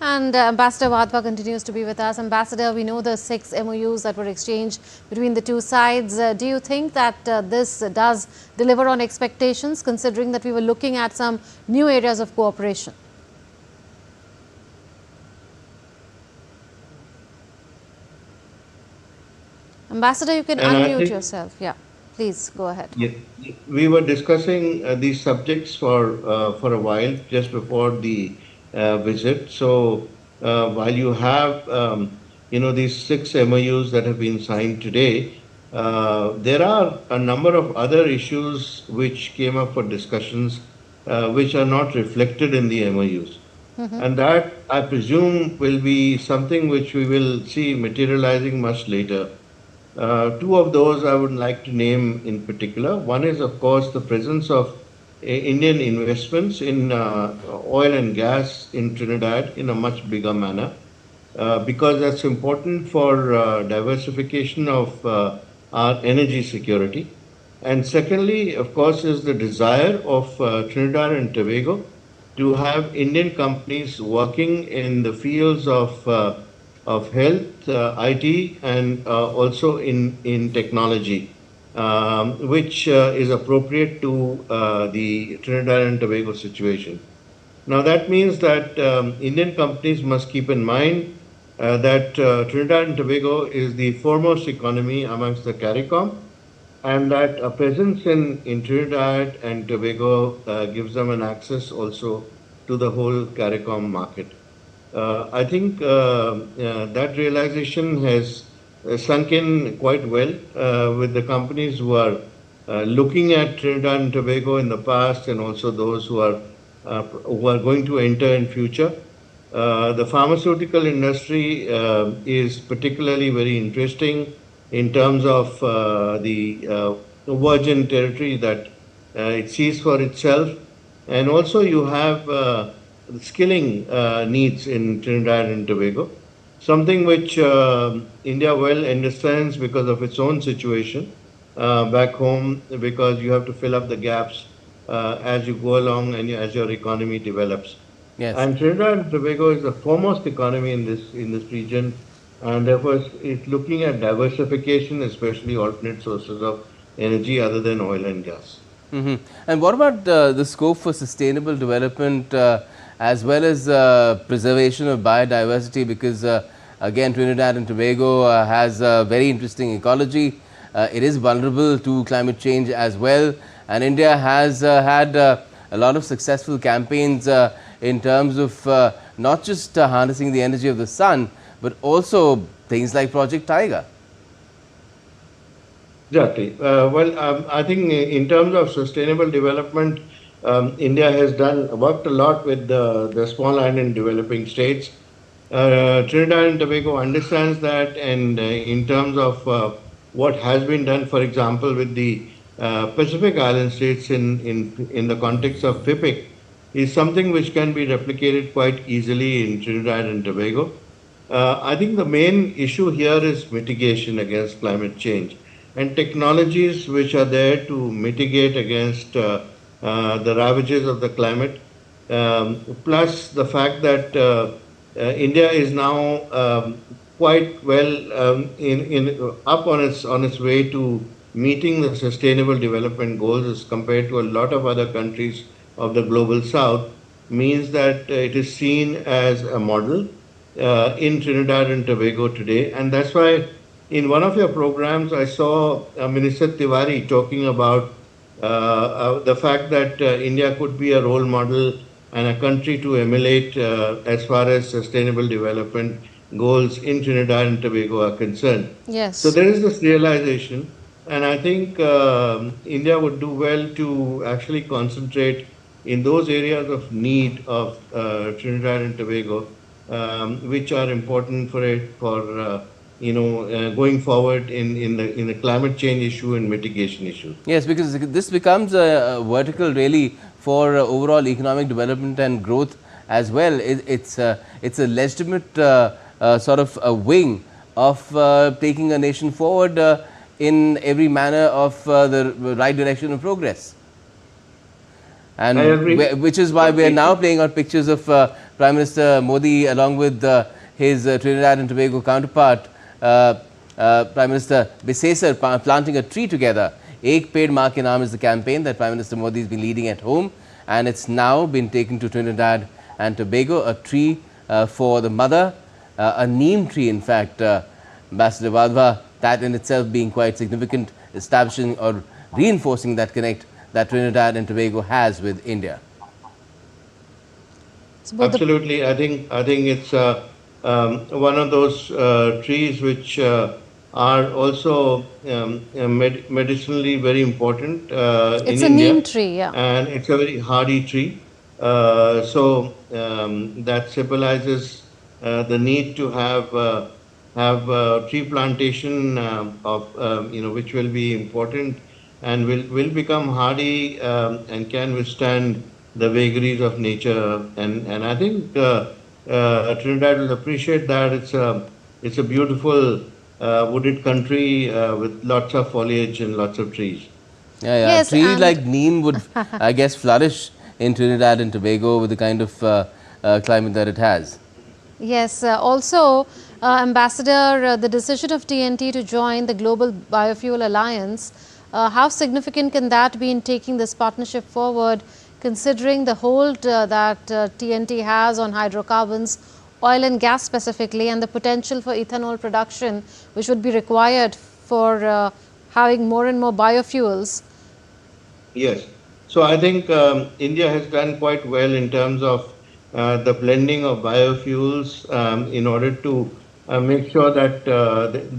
And Ambassador Wadhwa continues to be with us. Ambassador, we know the 6 MOUs that were exchanged between the two sides. Do you think that this does deliver on expectations, considering that we were looking at some new areas of cooperation? Ambassador, you can unmute yourself. Yeah, please go ahead. Yeah, we were discussing these subjects for a while just before the visit. So while you have these 6 MOUs that have been signed today, there are a number of other issues which came up for discussions which are not reflected in the MOUs. And that, I presume, will be something which we will see materializing much later. Two of those I would like to name in particular. One is, of course, the presence of Indian investments in oil and gas in Trinidad in a much bigger manner, because that's important for diversification of our energy security. And secondly, of course, is the desire of Trinidad and Tobago to have Indian companies working in the fields of health, IT, and also in technology, which is appropriate to the Trinidad and Tobago situation. Now, that means that Indian companies must keep in mind that Trinidad and Tobago is the foremost economy amongst the CARICOM, and that a presence in Trinidad and Tobago gives them an access also to the whole CARICOM market. I think that realization has sunk in quite well with the companies who are looking at Trinidad and Tobago in the past, and also those who are going to enter in future. The pharmaceutical industry is particularly very interesting in terms of the virgin territory that it sees for itself, and also you have skilling needs in Trinidad and Tobago, something which India well understands because of its own situation back home, because you have to fill up the gaps as you go along and as your economy develops. Yes. And Trinidad and Tobago is the foremost economy in this region, and therefore it's looking at diversification, especially alternate sources of energy other than oil and gas. And what about the scope for sustainable development as well as preservation of biodiversity, because again Trinidad and Tobago has a very interesting ecology. It is vulnerable to climate change as well, and India has had a lot of successful campaigns in terms of not just harnessing the energy of the sun, but also things like Project Tiger. Exactly. I think in terms of sustainable development, India has worked a lot with the small island developing states. Trinidad and Tobago understands that, and in terms of what has been done, for example, with the Pacific Island states in the context of FIPIC, is something which can be replicated quite easily in Trinidad and Tobago. I think the main issue here is mitigation against climate change, and technologies which are there to mitigate against the ravages of the climate, plus the fact that India is now quite well up on its way to meeting the sustainable development goals as compared to a lot of other countries of the global south, means that it is seen as a model in Trinidad and Tobago today. And that's why in one of your programs I saw Minister Tiwari talking about the fact that India could be a role model and a country to emulate as far as sustainable development goals in Trinidad and Tobago are concerned. Yes. So there is this realization, and I think India would do well to actually concentrate in those areas of need of Trinidad and Tobago, which are important for it for going forward in the climate change issue and mitigation issue. Yes, because this becomes a vertical really for overall economic development and growth as well. It's a legitimate sort of a wing of taking a nation forward in every manner of the right direction of progress. and I agree which is why we are now completely. playing out pictures of Prime Minister Modi along with his Trinidad and Tobago counterpart, Prime Minister Bisesar, planting a tree together. Ek Ped Maa Ke Naam is the campaign that Prime Minister Modi has been leading at home, and it's now been taken to Trinidad and Tobago, a tree for the mother, a neem tree in fact, Ambassador Wadhwa, that in itself being quite significant, establishing or reinforcing that connect that Trinidad and Tobago has with India. So both the Absolutely. I think it's one of those trees which are also medicinally very important in it's a India, neem tree, yeah. and it's a very hardy tree. That symbolizes the need to have tree plantation of which will be important and will become hardy and can withstand the vagaries of nature. And I think Trinidad will appreciate that. It's a beautiful wooded country with lots of foliage and lots of trees. Yeah, a Yes, tree and like neem would, I guess, flourish in Trinidad and Tobago with the kind of climate that it has. yes, also, Ambassador, the decision of TNT to join the Global Biofuel Alliance, how significant can that be in taking this partnership forward, considering the hold that TNT has on hydrocarbons, oil and gas specifically, and the potential for ethanol production, which would be required for having more and more biofuels? Yes. So I think India has done quite well in terms of the blending of biofuels in order to make sure that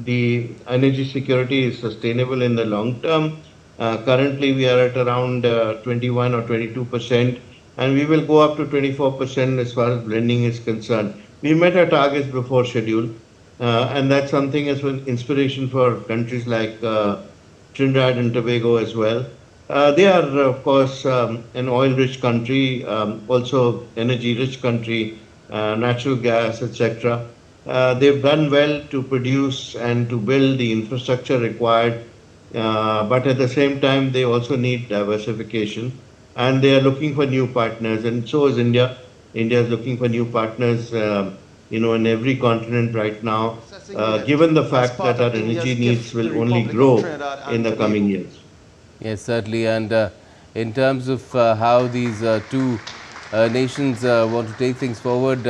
the energy security is sustainable in the long term. Currently, we are at around 21 or 22%, and we will go up to 24% as far as blending is concerned. We met our targets before schedule, and that's something as an inspiration for countries like Trinidad and Tobago as well. They are, of course, an oil-rich country, also energy-rich country, natural gas, etc. They've done well to produce and to build the infrastructure required, but at the same time, they also need diversification, and they are looking for new partners, and so is India. India is looking for new partners, in every continent right now, given the fact that our energy needs will only grow in the coming years. Yes, certainly. And in terms of how these two nations want to take things forward,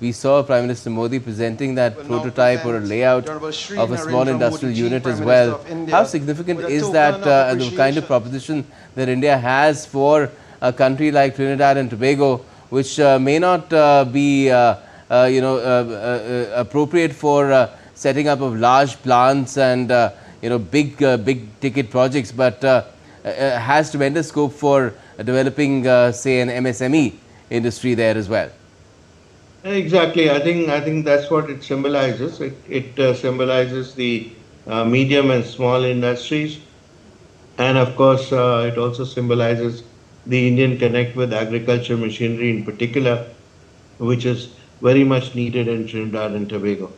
we saw Prime Minister Modi presenting that prototype or a layout of a small industrial unit as well. How significant is that the kind of proposition that India has for a country like Trinidad and Tobago, which may not be appropriate for setting up of large plants and big ticket projects, but has tremendous scope for developing say an MSME industry there as well. Exactly. I think that's what it symbolizes. It symbolizes the medium and small industries, and of course, it also symbolizes the Indian connect with agriculture machinery in particular, which is very much needed in Trinidad and Tobago.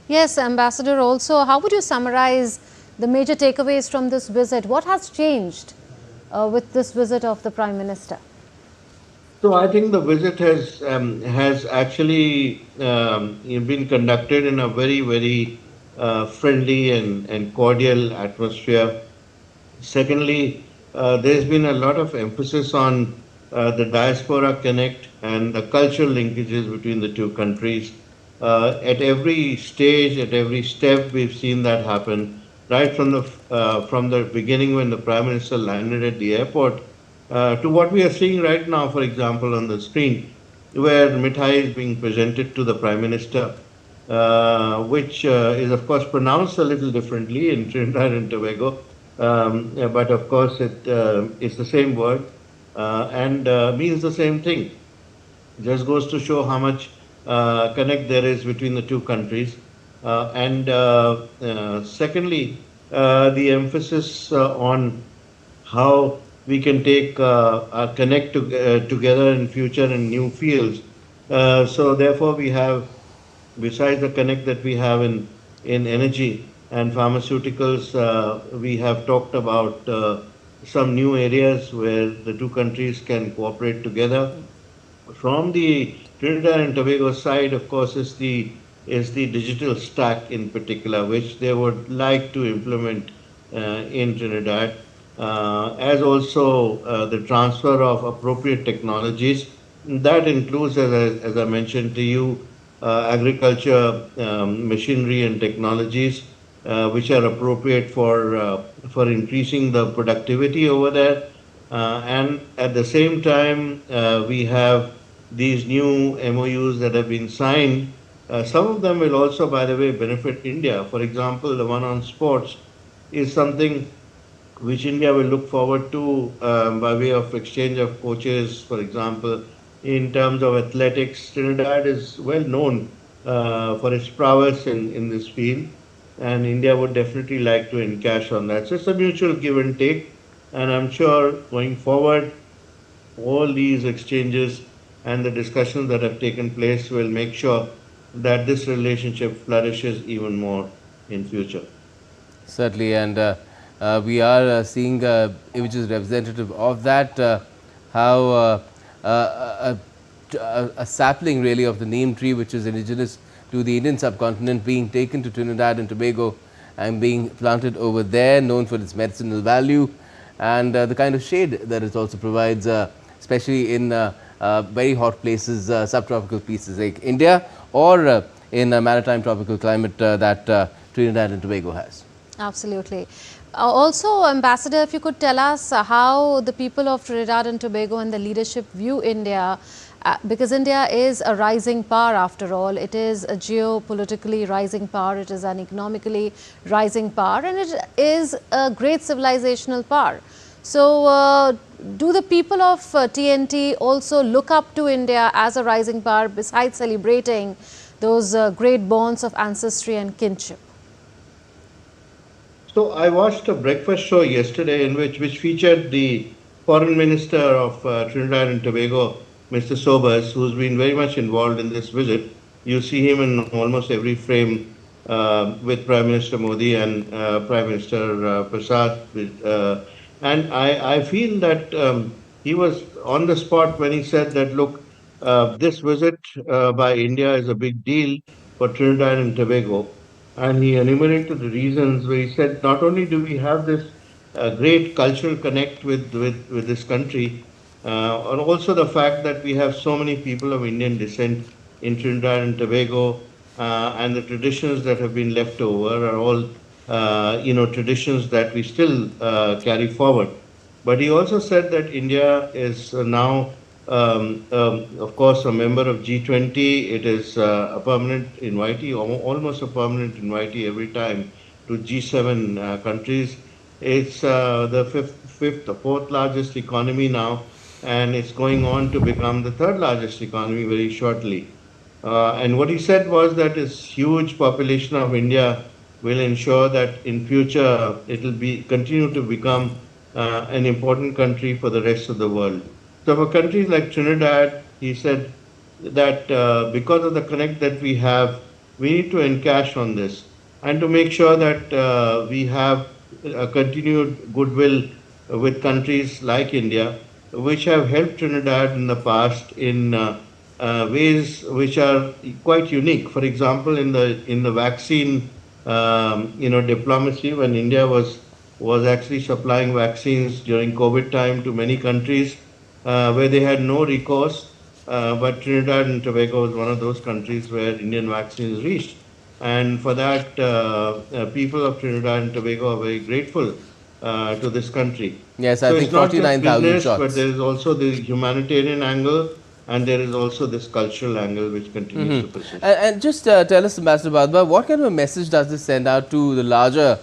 Yes, Ambassador, also, how would you summarize the major takeaways from this visit? What has changed with this visit of the Prime Minister? So I think the visit has actually been conducted in a very friendly and cordial atmosphere. Secondly, there's been a lot of emphasis on the diaspora connect and the cultural linkages between the two countries. At every stage, at every step, we've seen that happen. Right from the beginning, when the Prime Minister landed at the airport, to what we are seeing right now, for example, on the screen, where mithai is being presented to the Prime Minister, which is of course pronounced a little differently in Trinidad and Tobago, but of course it's the same word and means the same thing. Just goes to show how much connect there is between the two countries. Secondly, the emphasis on how we can take our connect together in future in new fields. So therefore, we have, besides the connect that we have in energy and pharmaceuticals, we have talked about some new areas where the two countries can cooperate together. From the Trinidad and Tobago side, of course, is the digital stack in particular, which they would like to implement in Trinidad, as also the transfer of appropriate technologies. That includes, as I mentioned to you, agriculture, machinery, and technologies which are appropriate for increasing the productivity over there. And at the same time, we have these new MOUs that have been signed. Some of them will also, by the way, benefit India. For example, the one on sports is something which India will look forward to by way of exchange of coaches, for example. In terms of athletics, Trinidad is well known for its prowess in this field, and India would definitely like to encash on that. So it's a mutual give and take, and I'm sure going forward, all these exchanges and the discussions that have taken place will make sure that this relationship flourishes even more in future. Certainly, and we are seeing, which is representative of that, how a sapling really of the neem tree, which is indigenous to the Indian subcontinent, being taken to Trinidad and Tobago and being planted over there, known for its medicinal value and the kind of shade that it also provides, especially in very hot places, subtropical places like India, or in a maritime tropical climate that Trinidad and Tobago has. Absolutely. Also, Ambassador, if you could tell us how the people of Trinidad and Tobago and the leadership view India, because India is a rising power after all. It is a geopolitically rising power, it is an economically rising power, and it is a great civilizational power. So, do the people of TNT also look up to India as a rising power besides celebrating those great bonds of ancestry and kinship? So I watched a breakfast show yesterday in which featured the foreign minister of Trinidad and Tobago, Mr. Sobers, who's been very much involved in this visit. You see him in almost every frame with Prime Minister Modi and Prime Minister Prasad. And I feel that he was on the spot when he said that, look, this visit by India is a big deal for Trinidad and Tobago. And he enumerated the reasons where he said, not only do we have this great cultural connect with this country, and also the fact that we have so many people of Indian descent in Trinidad and Tobago, and the traditions that have been left over are all, traditions that we still carry forward. But he also said that India is now, of course, a member of G20. It is a permanent invitee, almost a permanent invitee every time to G7 countries. It's the fourth largest economy now, and it's going on to become the third largest economy very shortly. And what he said was that this huge population of India will ensure that in future it will be continue to become an important country for the rest of the world. So for countries like Trinidad, he said that because of the connect that we have, we need to encash on this and to make sure that we have a continued goodwill with countries like India, which have helped Trinidad in the past in ways which are quite unique. For example, in the vaccine, diplomacy, when India was actually supplying vaccines during COVID time to many countries where they had no recourse. But Trinidad and Tobago was one of those countries where Indian vaccines reached. And for that, people of Trinidad and Tobago are very grateful to this country. Yes, So I it's think not just 49,000 business, but shots. there is also the humanitarian angle, and there is also this cultural angle which continues to persist. And just tell us, Ambassador Badba, what kind of a message does this send out to the larger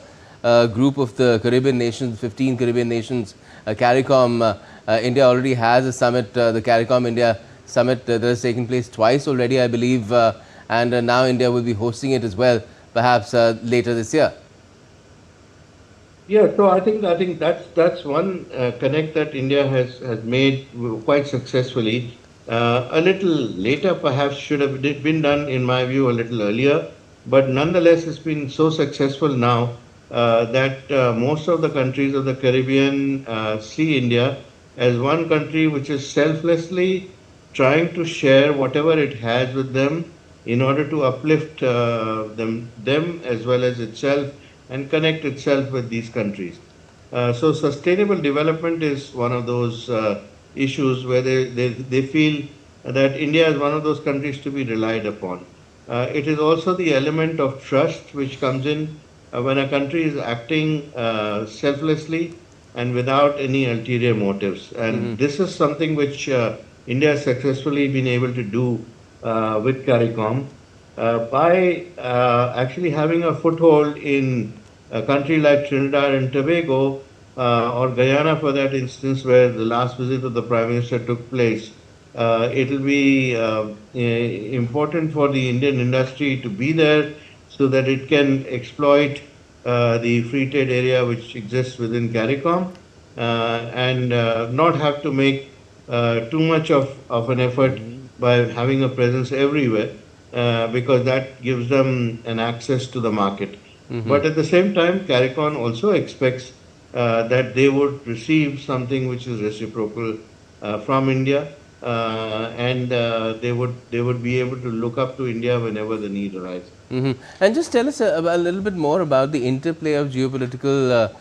group of the Caribbean nations, 15 Caribbean nations, CARICOM? India already has a summit, the CARICOM India summit that has taken place twice already, I believe, and now India will be hosting it as well, perhaps later this year. Yeah, so I think that's one connect that India has made quite successfully. A little later, perhaps should have been done, in my view, a little earlier, but nonetheless, it's been so successful now that most of the countries of the Caribbean see India as one country which is selflessly trying to share whatever it has with them in order to uplift them as well as itself and connect itself with these countries. So sustainable development is one of those issues where they feel that India is one of those countries to be relied upon. It is also the element of trust which comes in when a country is acting selflessly and without any ulterior motives. And this is something which India has successfully been able to do with CARICOM by actually having a foothold in a country like Trinidad and Tobago or Guyana, for that instance, where the last visit of the Prime Minister took place. It will be important for the Indian industry to be there so that it can exploit the free trade area which exists within CARICOM and not have to make too much of an effort by having a presence everywhere because that gives them an access to the market. But at the same time, CARICOM also expects that they would receive something which is reciprocal from India, and they would be able to look up to India whenever the need arises. And just tell us a little bit more about the interplay of geopolitical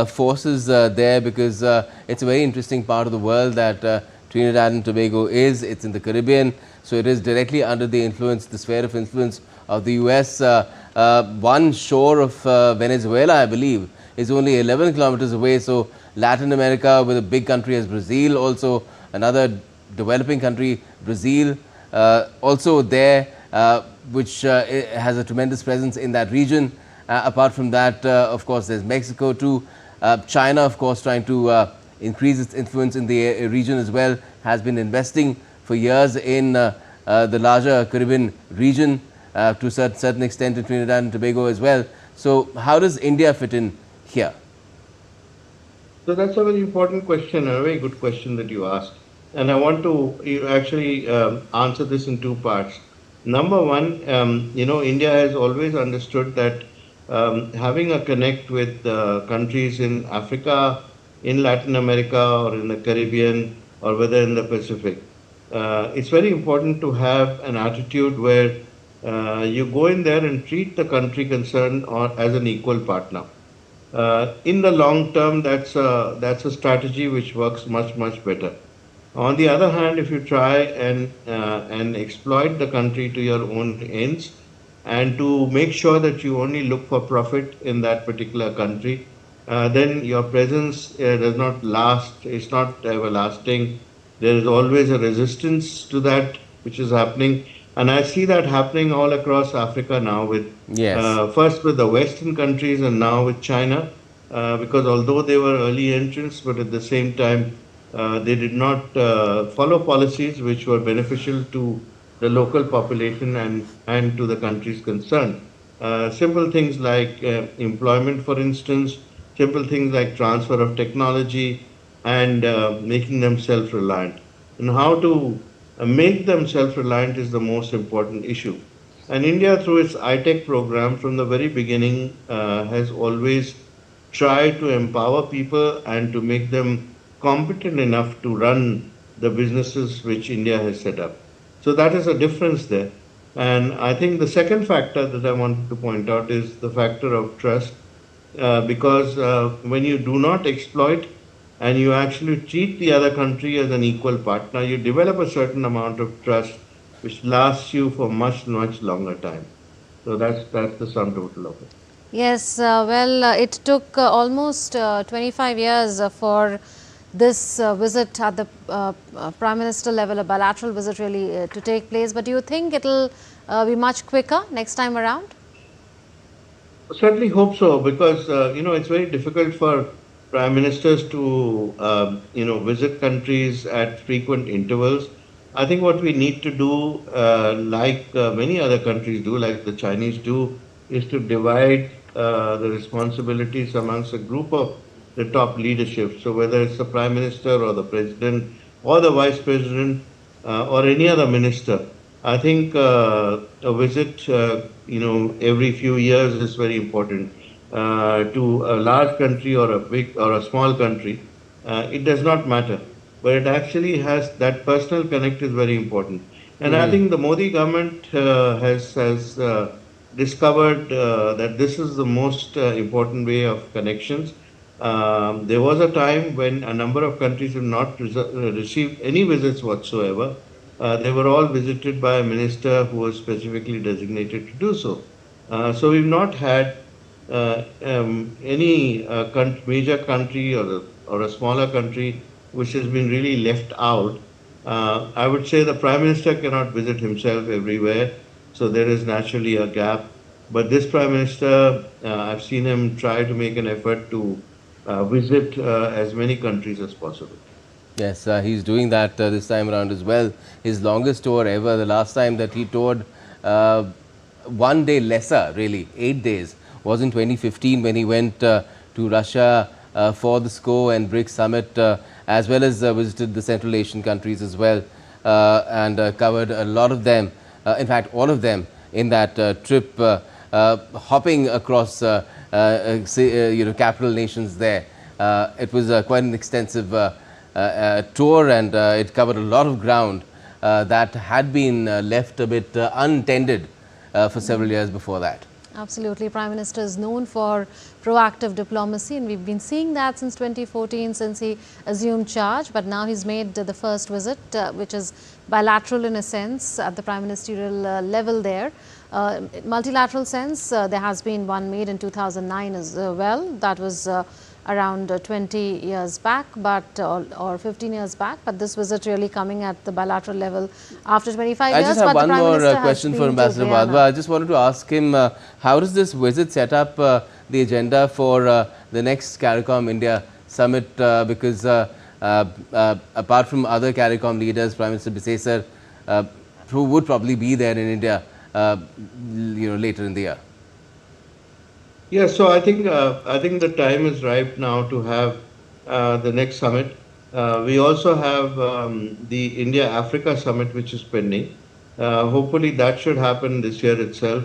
forces there, because it's a very interesting part of the world that Trinidad and Tobago is. It's in the Caribbean, so it is directly under the influence, the sphere of influence of the US. One shore of Venezuela, I believe, is only 11 kilometers away. So Latin America, with a big country as Brazil, also another developing country, Brazil, also there, which has a tremendous presence in that region. Apart from that, of course, there's Mexico too. China, of course, trying to increase its influence in the region as well, has been investing for years in the larger Caribbean region, to a certain extent in Trinidad and Tobago as well. So how does India fit in here? So that's a very important question, a very good question that you asked. And I want to actually answer this in two parts. Number one, India has always understood that having a connect with countries in Africa, in Latin America, or in the Caribbean, or whether in the Pacific, it's very important to have an attitude where you go in there and treat the country concerned or as an equal partner. In the long term, that's a strategy which works much better. On the other hand, if you try and exploit the country to your own ends and to make sure that you only look for profit in that particular country, then your presence does not last. It's not everlasting. There is always a resistance to that which is happening, and I see that happening all across Africa now. With first with the Western countries and now with China, because although they were early entrants, but at the same time they did not follow policies which were beneficial to the local population and to the countries concerned. Simple things like employment, for instance, simple things like transfer of technology and making them self-reliant. And how to make them self-reliant is the most important issue. And India, through its ITech program from the very beginning, has always tried to empower people and to make them competent enough to run the businesses which India has set up. So that is a difference there. And I think the second factor that I wanted to point out is the factor of trust, because when you do not exploit and you actually treat the other country as an equal partner, you develop a certain amount of trust which lasts you for much longer time. So that's the sum total of it. Yes, it took almost 25 years for this visit at the Prime Minister level, a bilateral visit really to take place. But do you think it will be much quicker next time around? Certainly hope so, because it's very difficult for prime ministers to visit countries at frequent intervals. I think what we need to do, like many other countries do, like the Chinese do, is to divide the responsibilities amongst a group of the top leadership. So whether it's the prime minister or the president or the vice president or any other minister, I think a visit, every few years is very important. to a large country or a big or a small country, it does not matter. But it actually has that personal connect is very important. And I think the Modi government has discovered that this is the most important way of connections. There was a time when a number of countries have not received any visits whatsoever. They were all visited by a minister who was specifically designated to do so. So we've not had any major country or a smaller country which has been really left out. I would say the Prime Minister cannot visit himself everywhere, so there is naturally a gap. But this Prime Minister, I've seen him try to make an effort to visit as many countries as possible. Yes, he's doing that this time around as well. His longest tour ever. The last time that he toured, one day lesser, really, 8 days, was in 2015 when he went to Russia for the SCO and BRICS summit, as well as visited the Central Asian countries as well, and covered a lot of them, in fact, all of them in that trip, hopping across capital nations there. It was quite an extensive tour, and it covered a lot of ground that had been left a bit untended for several years before that. Absolutely. Prime Minister is known for proactive diplomacy, and we've been seeing that since 2014, since he assumed charge. But now he's made the first visit, which is bilateral in a sense, at the prime ministerial level there. Multilateral sense, there has been one made in 2009 as well. That was around 20 years back, but or 15 years back, but this visit really coming at the bilateral level after 25 years. I just have one more question for Ambassador Wadhwa. I just wanted to ask him, how does this visit set up the agenda for the next CARICOM India summit, because apart from other CARICOM leaders, Prime Minister Bisesar, who would probably be there in India later in the year. Yeah, so I think the time is ripe now to have the next summit. We also have the India-Africa summit, which is pending. Hopefully, that should happen this year itself.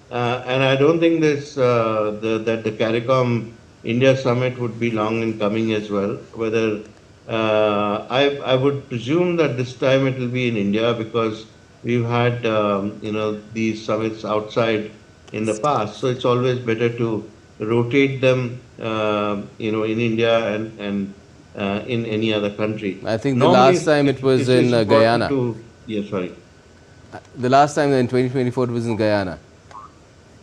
And I don't think that the CARICOM India summit would be long in coming as well. Whether I would presume that this time it will be in India, because we've had these summits outside in the past, so it's always better to rotate them, in India and in any other country. I think the last time it was in Guyana. Yes, sorry. The last time in 2024 it was in Guyana,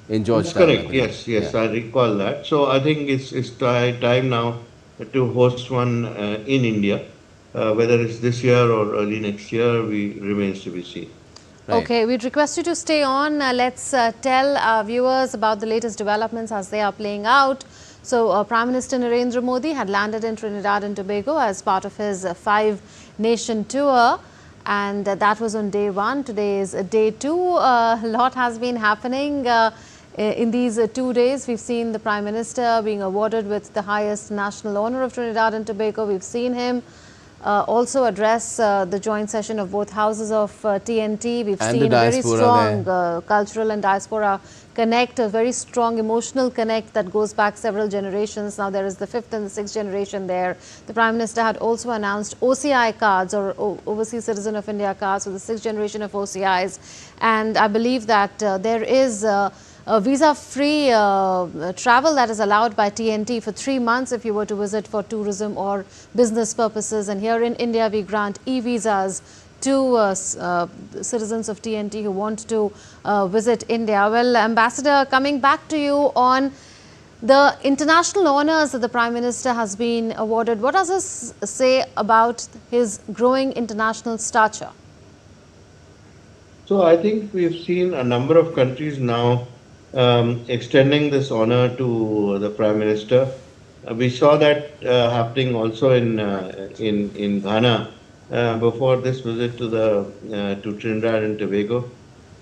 in Georgetown. That's correct. Yes, yeah. I recall that. So I think it's time now to host one in India. Whether it's this year or early next year, remains to be seen. Right. Okay, we'd request you to stay on. Let's tell our viewers about the latest developments as they are playing out. So, Prime Minister Narendra Modi had landed in Trinidad and Tobago as part of his 5-nation tour, and that was on day 1. Today is day 2. A lot has been happening in these 2 days. We've seen the Prime Minister being awarded with the highest national honor of Trinidad and Tobago. We've seen him also address the joint session of both houses of TNT. We've seen a very strong cultural and diaspora connect, a very strong emotional connect that goes back several generations. Now there is the 5th and the 6th generation there. The Prime Minister had also announced OCI cards, or Overseas Citizen of India cards, for the 6th generation of OCIs. And I believe that there is a visa-free travel that is allowed by TNT for 3 months if you were to visit for tourism or business purposes. And here in India, we grant e-visas to citizens of TNT who want to visit India. Well, Ambassador, coming back to you on the international honors that the Prime Minister has been awarded, what does this say about his growing international stature? So I think we've seen a number of countries now extending this honor to the Prime Minister. We saw that happening also in Ghana before this visit to Trinidad and Tobago.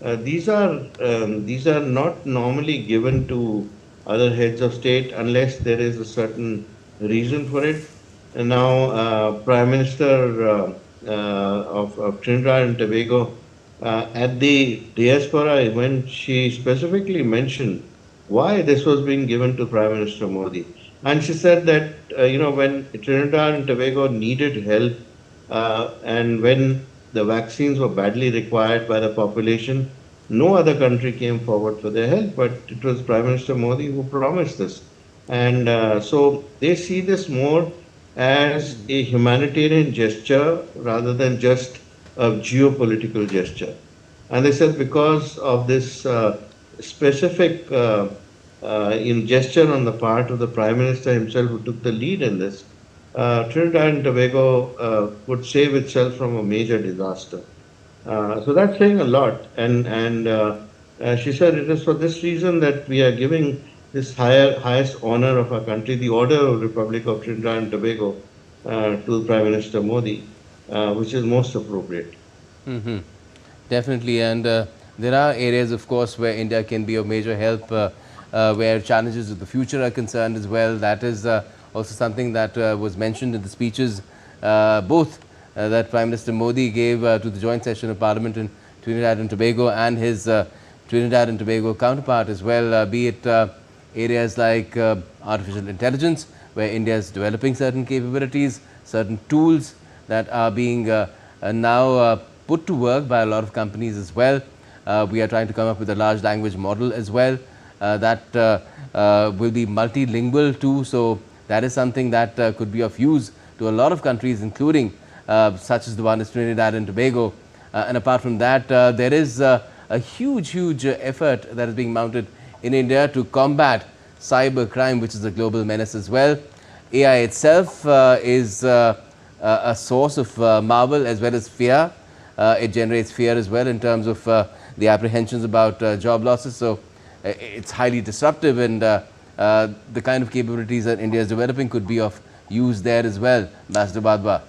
These are not normally given to other heads of state unless there is a certain reason for it. And now Prime Minister of Trinidad and Tobago, at the diaspora event, she specifically mentioned why this was being given to Prime Minister Modi. And she said that, when Trinidad and Tobago needed help and when the vaccines were badly required by the population, no other country came forward for their help, but it was Prime Minister Modi who promised this. And so they see this more as a humanitarian gesture rather than just a geopolitical gesture. And they said because of this specific gesture on the part of the Prime Minister himself who took the lead in this, Trinidad and Tobago could save itself from a major disaster. So that's saying a lot. And she said it is for this reason that we are giving this highest honor of our country, the Order of Republic of Trinidad and Tobago, to Prime Minister Modi, which is most appropriate. Hmm. Definitely, and there are areas, of course, where India can be of major help, where challenges of the future are concerned as well. That is also something that was mentioned in the speeches, both that Prime Minister Modi gave to the joint session of Parliament in Trinidad and Tobago and his Trinidad and Tobago counterpart as well, be it areas like artificial intelligence, where India is developing certain capabilities, certain tools that are being now put to work by a lot of companies as well. We are trying to come up with a large language model as well that will be multilingual too. So that is something that could be of use to a lot of countries, including such as the one as Trinidad and Tobago. And apart from that, there is a huge effort that is being mounted in India to combat cyber crime, which is a global menace as well. AI itself is a source of marvel as well as fear. It generates fear as well in terms of the apprehensions about job losses. So it's highly disruptive, and the kind of capabilities that India is developing could be of use there as well. Ambassador Badwa.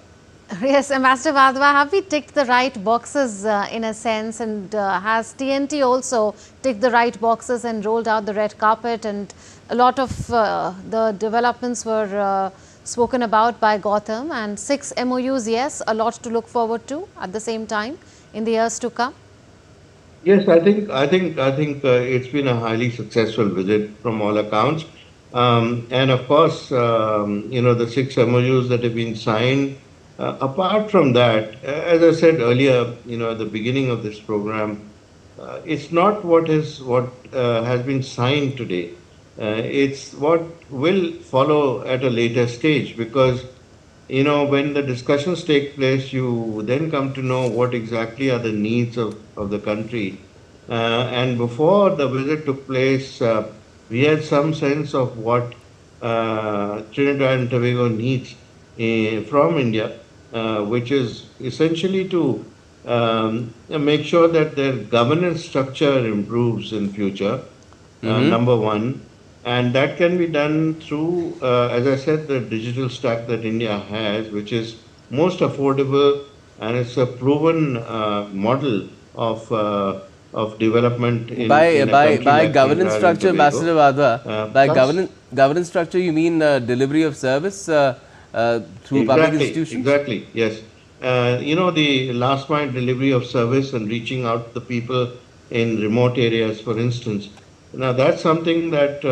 Yes, Ambassador Vadva, have we ticked the right boxes in a sense, and has TNT also ticked the right boxes and rolled out the red carpet, and a lot of the developments were spoken about by Gautam, and 6 MOUs, yes, a lot to look forward to at the same time in the years to come? Yes, I think it's been a highly successful visit from all accounts, and of course, the 6 MOUs that have been signed. Apart from that, as I said earlier, at the beginning of this program, it's not what has been signed today. It's what will follow at a later stage because when the discussions take place, you then come to know what exactly are the needs of the country. And before the visit took place, we had some sense of what Trinidad and Tobago needs from India, which is essentially to make sure that their governance structure improves in future, number one. And that can be done through, as I said, the digital stack that India has, which is most affordable, and it's a proven model of development in a country By like governance Trinidad and structure, Ambassador Tobago. Vadwa, by Plus, governance structure, you mean delivery of service through public institutions? exactly, yes. The last mile delivery of service and reaching out to the people in remote areas, for instance. Now that's something that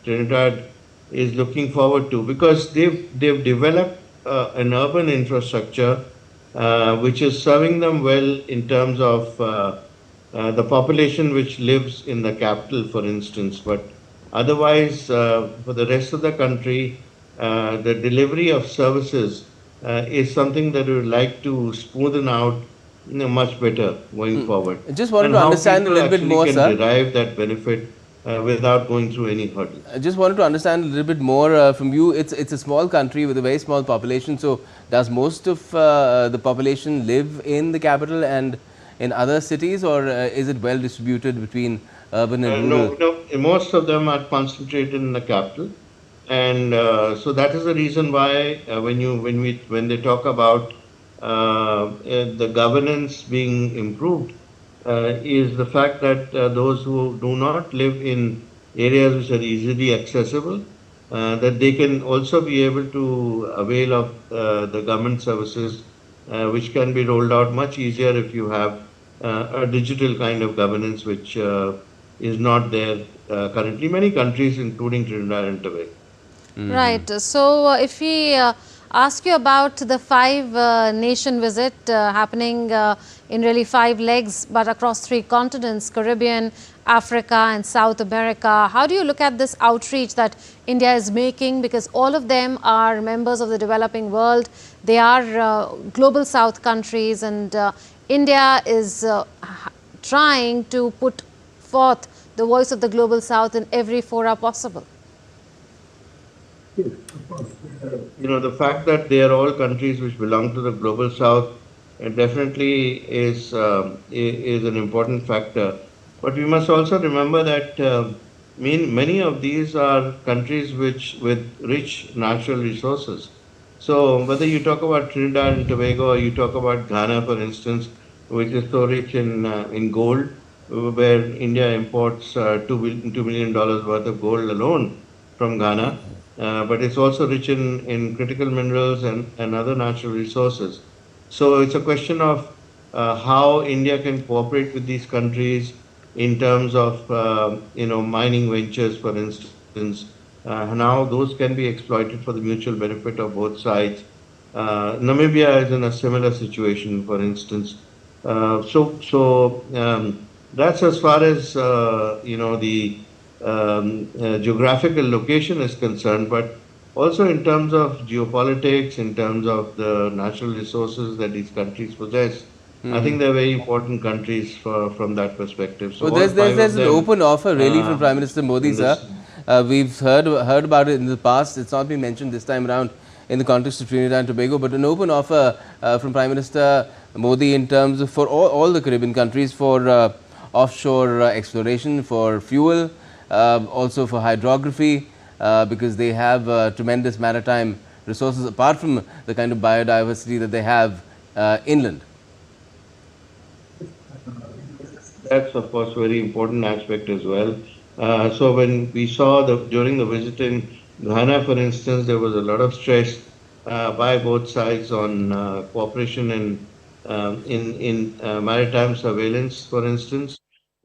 Trinidad is looking forward to because they've developed an urban infrastructure which is serving them well in terms of the population which lives in the capital, for instance. But otherwise, for the rest of the country, the delivery of services is something that we would like to smoothen out much better going forward. I just wanted And to how understand a people little bit actually more, can sir. derive that benefit without going through any hurdles. I just wanted to understand a little bit more from you. It's a small country with a very small population. So, does most of the population live in the capital and in other cities, or is it well distributed between urban and rural? No, most of them are concentrated in the capital, and so that is the reason why when they talk about the governance being improved, is the fact that those who do not live in areas which are easily accessible, that they can also be able to avail of the government services, which can be rolled out much easier if you have a digital kind of governance, which is not there currently. Many countries, including Trinidad and Tobago. Right. So, if we ask you about the five-nation visit happening in really five legs, but across three continents, Caribbean, Africa and South America, how do you look at this outreach that India is making? Because all of them are members of the developing world. They are global South countries, and India is trying to put forth the voice of the global South in every fora possible. Yes, of course. The fact that they are all countries which belong to the global south definitely is an important factor. But we must also remember that many of these are countries which with rich natural resources. So whether you talk about Trinidad and Tobago or you talk about Ghana, for instance, which is so rich in gold, where India imports $2 billion worth of gold alone from Ghana, but it's also rich in critical minerals and other natural resources. So it's a question of how India can cooperate with these countries in terms of mining ventures, for instance. Now those can be exploited for the mutual benefit of both sides. Namibia is in a similar situation, for instance. That's as far as the geographical location is concerned, but also in terms of geopolitics, in terms of the natural resources that these countries possess. I think they're very important countries from that perspective. So Well, all five there's of an them open offer really from Prime Minister Modi, in sir. this. We've heard about it in the past. It's not been mentioned this time around in the context of Trinidad and Tobago, but an open offer from Prime Minister Modi in terms of for all the Caribbean countries for offshore exploration, for fuel, also for hydrography, because they have tremendous maritime resources apart from the kind of biodiversity that they have inland. That's of course very important aspect as well. So when we saw during the visit in Ghana, for instance, there was a lot of stress by both sides on cooperation in maritime surveillance, for instance.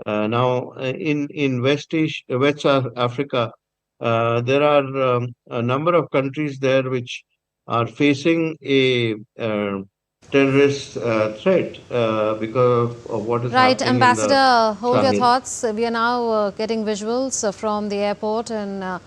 Now in West Africa, there are a number of countries there which are facing a terrorist threat because of what is Right, happening in the Ambassador, hold your Sahel. thoughts. We are now getting visuals from the airport in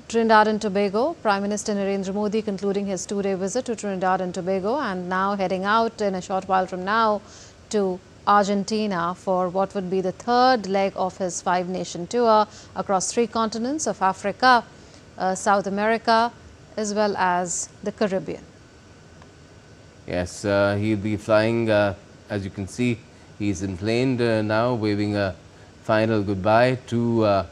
Trinidad and Tobago. Prime Minister Narendra Modi concluding his two-day visit to Trinidad and Tobago and now heading out in a short while from now to Argentina for what would be the third leg of his five-nation tour across three continents of Africa, South America, as well as the Caribbean. Yes, he'll be flying, as you can see, he's enplaned now, waving a final goodbye to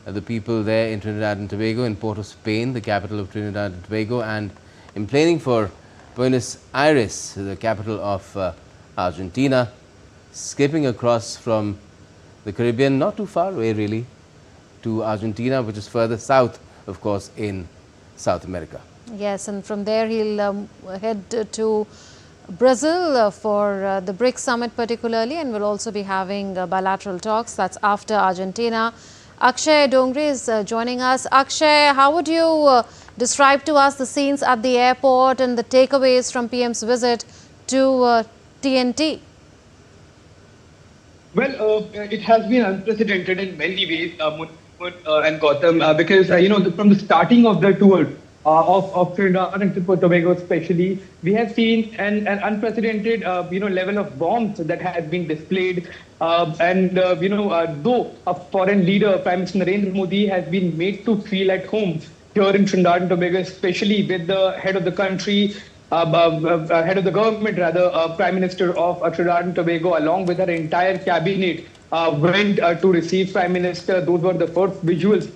the people there in Trinidad and Tobago, in Port of Spain, the capital of Trinidad and Tobago, and enplaning for Buenos Aires, the capital of Argentina, skipping across from the Caribbean, not too far away really, to Argentina, which is further south, of course, in South America. Yes, and from there he'll head to Brazil for the BRICS summit particularly, and will also be having bilateral talks. That's after Argentina. Akshay Dongre is joining us. Akshay, how would you describe to us the scenes at the airport and the takeaways from PM's visit to TNT? Well, it has been unprecedented in many ways, and Gautam, because from the starting of the tour of Trinidad and Tobago, especially, we have seen an unprecedented level of warmth that has been displayed, though a foreign leader, Prime Minister Narendra Modi, has been made to feel at home here in Trinidad and Tobago, especially with the head of the country. Head of the government, rather, Prime Minister of Trinidad and Tobago, along with her entire cabinet, went to receive Prime Minister. Those were the first visuals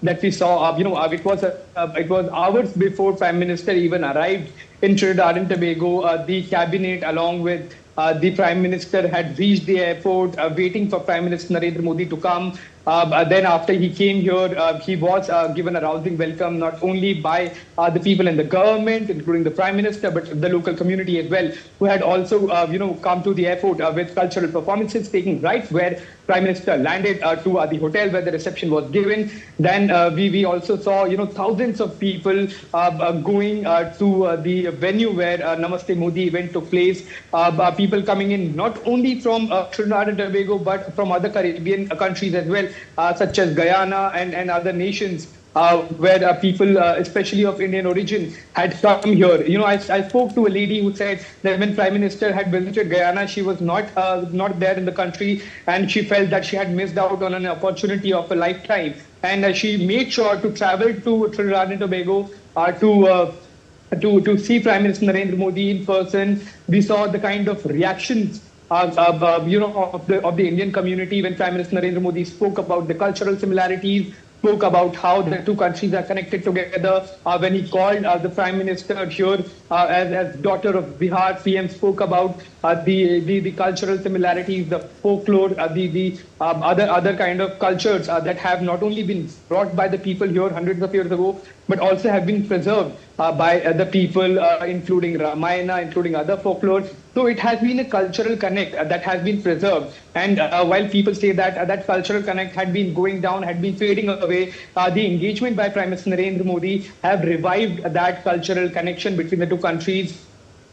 that we saw. It was hours before Prime Minister even arrived in Trinidad and Tobago. The cabinet, along with the Prime Minister, had reached the airport, waiting for Prime Minister Narendra Modi to come. Then after he came here, he was given a rousing welcome, not only by the people in the government, including the Prime Minister, but the local community as well, who had also, come to the airport with cultural performances taking right where Prime Minister landed to the hotel where the reception was given. Then we also saw, thousands of people going to the venue where Namaste Modi event took place. People coming in not only from Trinidad and Tobago, but from other Caribbean countries as well, such as Guyana and other nations. Where people, especially of Indian origin, had come here. I spoke to a lady who said that when Prime Minister had visited Guyana, she was not there in the country, and she felt that she had missed out on an opportunity of a lifetime. And she made sure to travel to Trinidad and Tobago to see Prime Minister Narendra Modi in person. We saw the kind of reactions of the Indian community when Prime Minister Narendra Modi spoke about the cultural similarities, spoke about how the two countries are connected together. When he called the Prime Minister here as daughter of Bihar, PM spoke about the cultural similarities, the folklore, the other kind of cultures that have not only been brought by the people here hundreds of years ago, but also have been preserved by the people, including Ramayana, including other folklore. So it has been a cultural connect that has been preserved. And while people say that that cultural connect had been going down, had been fading away, the engagement by Prime Minister Narendra Modi have revived that cultural connection between the two countries.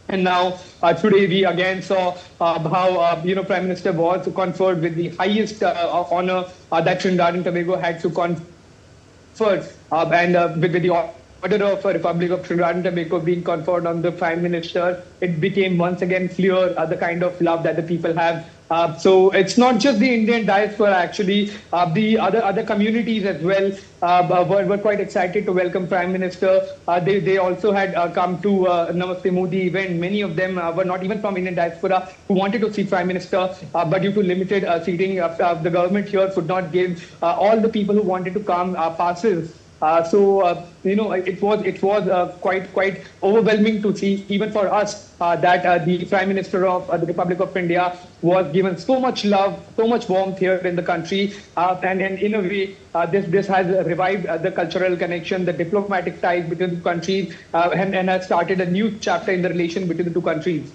And now, today we again saw how, Prime Minister was conferred with the highest honor that Trinidad and Tobago had to confer, and with the order of Republic of Trinidad and Tobago being conferred on the Prime Minister, it became once again clear the kind of love that the people have. So it's not just the Indian diaspora, actually. The other communities as well were quite excited to welcome Prime Minister. They also had come to Namaste Modi event. Many of them were not even from Indian diaspora who wanted to see Prime Minister, but due to limited seating, the government here could not give all the people who wanted to come passes. It was quite overwhelming to see, even for us, that the Prime Minister of the Republic of India was given so much love, so much warmth here in the country, and in a way, this has revived the cultural connection, the diplomatic ties between the countries, and has started a new chapter in the relation between the two countries.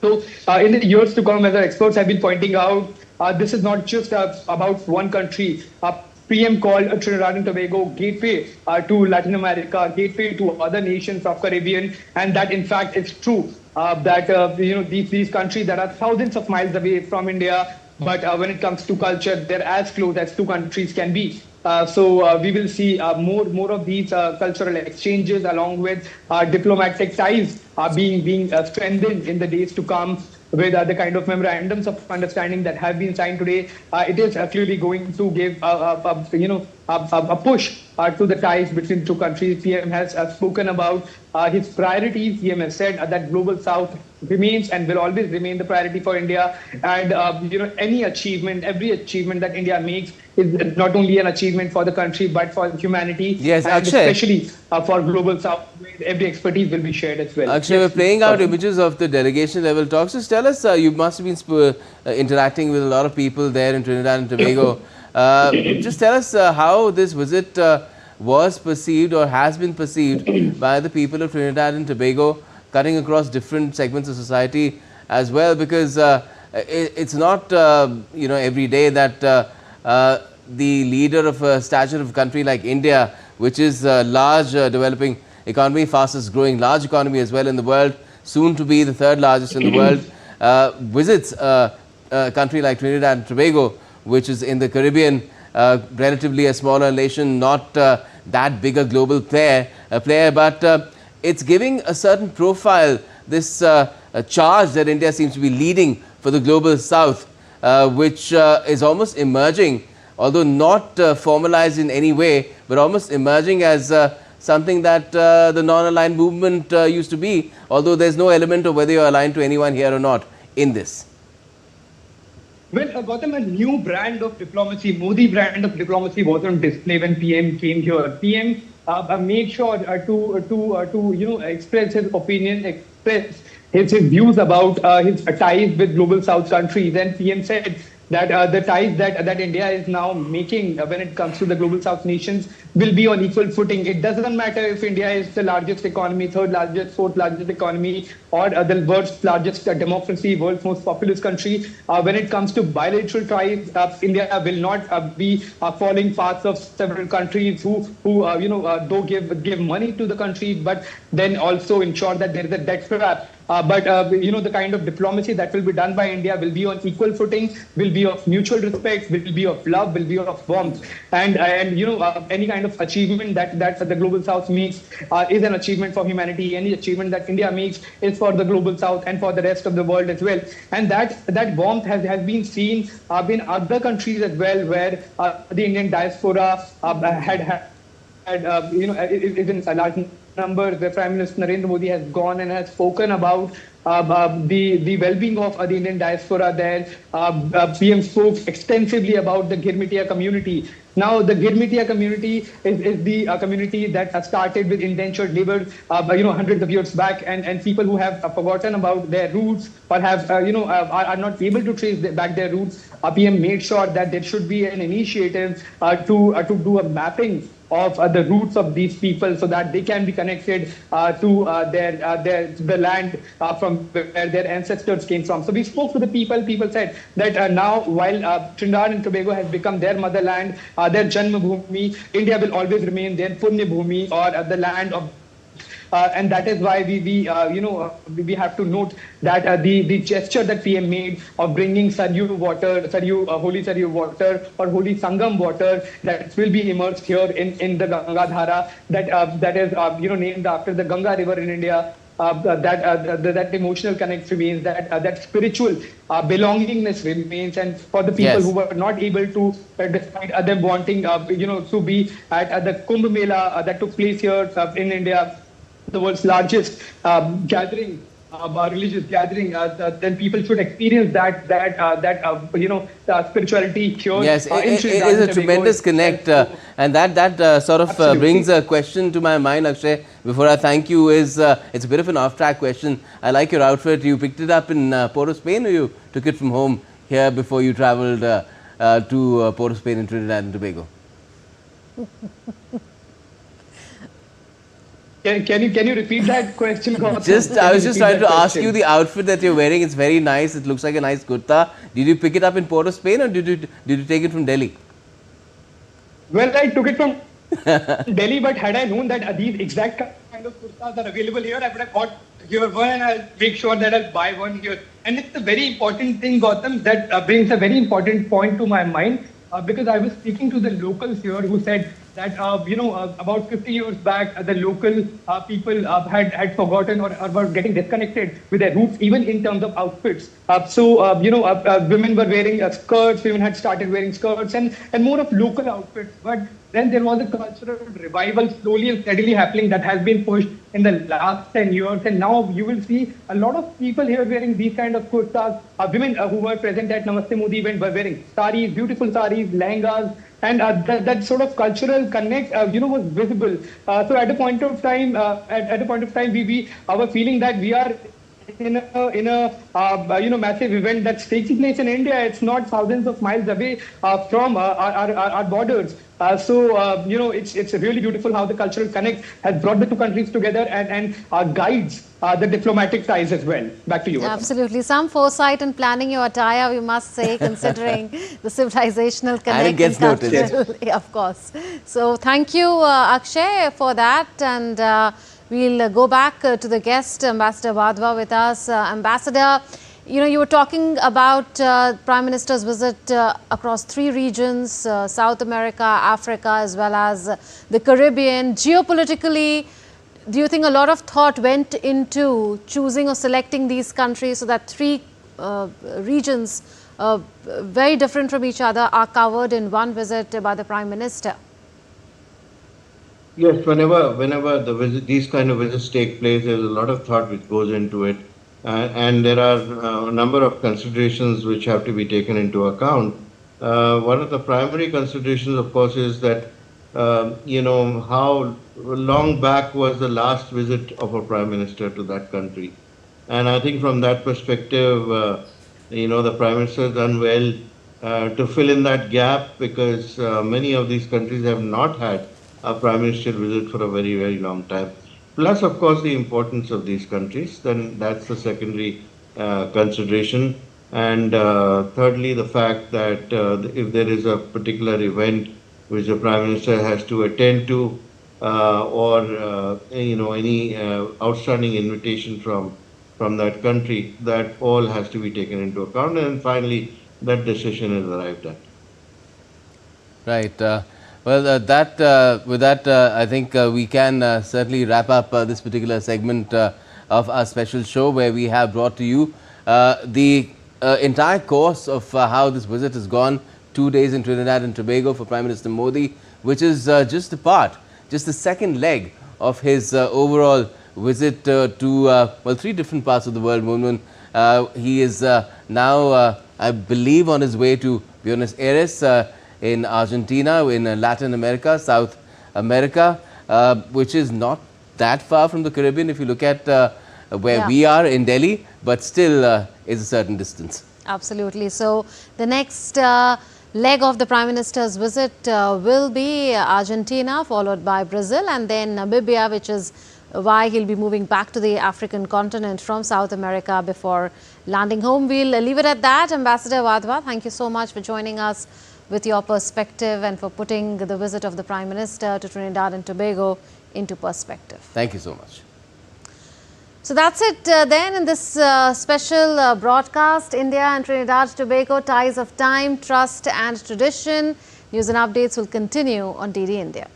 So, in the years to come, as our experts have been pointing out, this is not just about one country. PM called Trinidad and Tobago gateway to Latin America, gateway to other nations of Caribbean, and that in fact it's true that these countries that are thousands of miles away from India, but when it comes to culture, they're as close as two countries can be. So we will see more of these cultural exchanges, along with diplomatic ties being strengthened in the days to come, with the kind of memorandums of understanding that have been signed today. It is clearly going to give a push to the ties between two countries. PM has spoken about his priorities. PM has said that Global South remains and will always remain the priority for India. And any achievement, every achievement that India makes is not only an achievement for the country but for humanity. Yes, and Akshay, especially for Global South, where every expertise will be shared as well. Akshay, we're playing out images of the delegation level talks. Just tell us, you must have been interacting with a lot of people there in Trinidad and Tobago. Just tell us how this visit was perceived or has been perceived by the people of Trinidad and Tobago, cutting across different segments of society as well, because it's not every day that the leader of a stature of a country like India, which is a large developing economy, fastest growing large economy as well in the world, soon to be the third largest in the world, visits a country like Trinidad and Tobago, which is in the Caribbean, relatively a smaller nation, not that big a global player, but it's giving a certain profile, this charge that India seems to be leading for the Global South, which is almost emerging, although not formalized in any way, but almost emerging as something that the non-aligned movement used to be, although there's no element of whether you're aligned to anyone here or not in this. Well, Gautam, a new brand of diplomacy, Modi brand of diplomacy, was on display when PM came here. PM made sure to express his opinion, express his views about his ties with Global South countries. And PM said that the ties that India is now making when it comes to the global South nations will be on equal footing. It doesn't matter if India is the largest economy, third largest, fourth largest economy, or the world's largest democracy, world's most populous country. When it comes to bilateral ties, India will not be following paths of several countries who though give money to the country, but then also ensure that there is a debt trap. But the kind of diplomacy that will be done by India will be on equal footing, will be of mutual respect, will be of love, will be of warmth, and any kind of achievement that the global South makes is an achievement for humanity. Any achievement that India makes is for the global South and for the rest of the world as well. And that warmth has been seen in other countries as well, where the Indian diaspora is in a large number, where Prime Minister Narendra Modi has gone and has spoken about the well-being of the Indian diaspora there. PM spoke extensively about the Girmitiya community. Now, the Girmitiya community is the community that started with indentured labor, hundreds of years back, and people who have forgotten about their roots or have, are not able to trace back their roots. PM made sure that there should be an initiative to do a mapping of the roots of these people, so that they can be connected to the land from where their ancestors came from. So we spoke to the people. People said that now, while Trinidad and Tobago has become their motherland, their Janma Bhumi, India will always remain their Punya Bhumi, or the land of. And that is why we have to note that the gesture that PM made of bringing Saryu water, holy Saryu water or holy Sangam water that will be immersed here in the Gangadhara, that is named after the Ganga river in India. That emotional connect remains, that spiritual belongingness remains, and for the people who were not able to, despite them wanting to be at the Kumbh Mela that took place here in India, the world's largest gathering, religious gathering, then people should experience that spirituality here. Yes, it is a tremendous connect, and that sort of brings a question to my mind, Akshay. Before I thank you, it's a bit of an off-track question. I like your outfit. You picked it up in Port of Spain, or you took it from home here before you travelled to Port of Spain in Trinidad and Tobago? Can you repeat that question? I was just trying to ask you the outfit that you're wearing. It's very nice. It looks like a nice kurta. Did you pick it up in Port of Spain, or did you take it from Delhi? Well, I took it from Delhi, but had I known that these exact kind of kurtas are available here, I would have bought here one, and I'll make sure that I'll buy one here. And it's a very important thing, Gautam, that brings a very important point to my mind, because I was speaking to the locals here who said that about 50 years back, the local people had forgotten or were getting disconnected with their roots, even in terms of outfits. Women were wearing skirts, women had started wearing skirts and more of local outfits. But then there was a cultural revival slowly and steadily happening that has been pushed in the last 10 years. And now you will see a lot of people here wearing these kind of kurtas. Women who were present at Namaste Modi event were wearing saris, beautiful saris, lehengas, and that sort of cultural connect, was visible. So at a point of time, we our feeling that we are in a massive event that's taking place in India. It's not thousands of miles away from our borders. It's really beautiful how the cultural connect has brought the two countries together and guides the diplomatic ties as well. Back to you. Absolutely. Some foresight in planning your attire, we must say, considering the civilizational connect. And it gets noticed. Yeah, of course. So thank you, Akshay, for that. And we'll go back to the guest, Ambassador Wadhwa, with us. Ambassador, you were talking about Prime Minister's visit across 3 regions, South America, Africa, as well as the Caribbean. Geopolitically, do you think a lot of thought went into choosing or selecting these countries so that 3 regions, very different from each other, are covered in one visit by the Prime Minister? Yes, whenever these kind of visits take place, there's a lot of thought which goes into it, and there are a number of considerations which have to be taken into account. One of the primary considerations, of course, is that how long back was the last visit of a Prime Minister to that country, and I think from that perspective, the Prime Minister has done well to fill in that gap, because many of these countries have not had a prime minister visit for a very, very long time. Plus, of course, the importance of these countries, then that's the secondary consideration. And thirdly, the fact that if there is a particular event which the prime minister has to attend to, or any outstanding invitation from that country, that all has to be taken into account, and finally that decision is arrived at. Right. With that, I think we can certainly wrap up this particular segment of our special show, where we have brought to you the entire course of how this visit has gone. 2 days in Trinidad and Tobago for Prime Minister Modi, which is just the second leg of his overall visit to 3 different parts of the world. Moonman, he is now, I believe, on his way to Buenos Aires in Argentina, in Latin America, South America, which is not that far from the Caribbean if you look at where we are in Delhi, but still is a certain distance. Absolutely. So the next leg of the Prime Minister's visit will be Argentina, followed by Brazil, and then Namibia, which is why he'll be moving back to the African continent from South America before landing home. We'll leave it at that. Ambassador Wadhwa, thank you so much for joining us with your perspective and for putting the visit of the Prime Minister to Trinidad and Tobago into perspective. Thank you so much. So that's it then in this special broadcast, India and Trinidad Tobago, Ties of Time, Trust and Tradition. News and updates will continue on DD India.